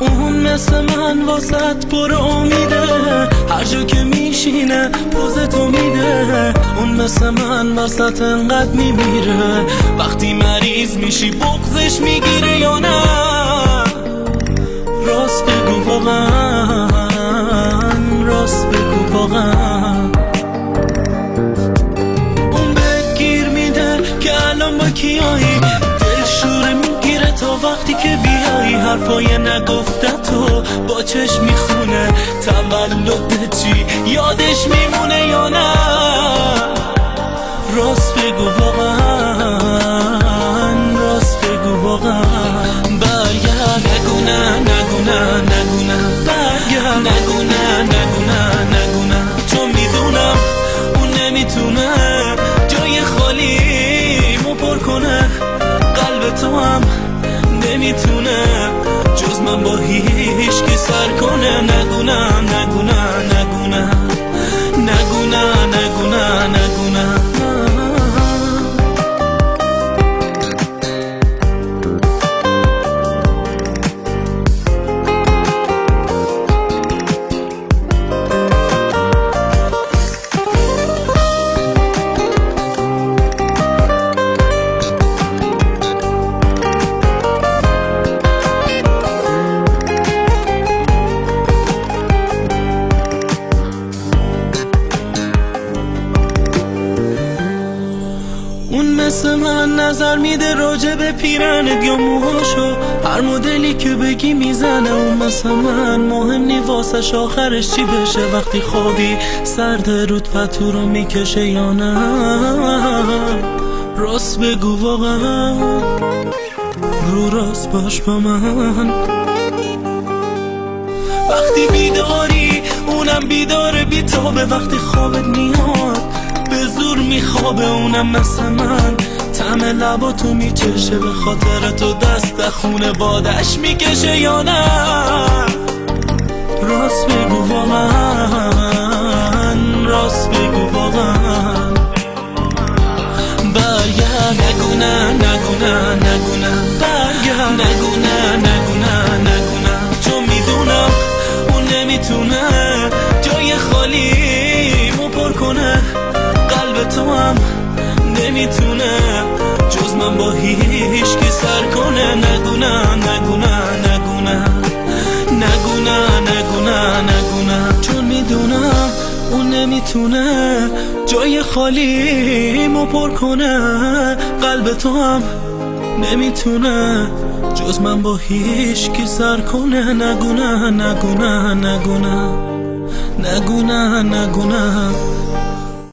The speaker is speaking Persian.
اون مثل من واسط پر امیده، هر جا که میشینه پوز تو میده. اون مثل من واسط انقدر میمیره، وقتی مریض میشی بغضش میگیره یا نه؟ راست بگو واقعا، راست بگو واقعا. اون بهت گیر میده که الان با کیایی، دلشوره میگیره تا وقتی که بیایی. حرفای نگفتتو با چشم میخونه، تولد چی یادش میمونه یا نه؟ راست بگو واقعا، راست بگو واقعا. برگرد، نگو نه، نگو نه، نگو نه، برگرد، نگو نه، نگو نه، نگو نه. چون میدونم اون نمیتونه جای خالیمو پر کنه، قلب تو هم نمیتونه جز من با هیچ کی سر کنه. نگو نه، نگو نه، نگو نه، نگو نه، نگو نه، نگو نه. اون مثل من نظر میده راجع به پیرنت یا موهاشو، هر مدلی که بگی میزنه. اون مثل من مهم نی واسش آخرش چی بشه، وقتی خوابی سرد رود پتو رو میکشه یا نه؟ راست بگو واقعا، رو راست باش با من. وقتی بیداری اونم بیداره بیتابه، وقتی خوابت میاد به زور میخوابه. اونم مثل من طعم لباتو میچشه، به خاطر تو دست خونه بادش میکشه یا نه؟ راست بگو واقعا، راست بگو واقعا. برگرد، نگو نه، نگو نه، نگو نه، برگرد، نگو نه، نگو نه، نگو نه. چون میدونم اون نمیتونه جای خالیمو پر کنه، قلب تو هم نمیتونه جز من با هیچ کی سر کنه. نگو نه، نگو نه، نگو نه، نگو نه، نگو نه، نگو نه. چون میدونم اون نمیتونه جای خالیمو پر کنه، قلب تو هم نمیتونه جز من با هیچ کی سر کنه. نگو نه، نگو نه، نگو نه، نگو نه، نگو نه.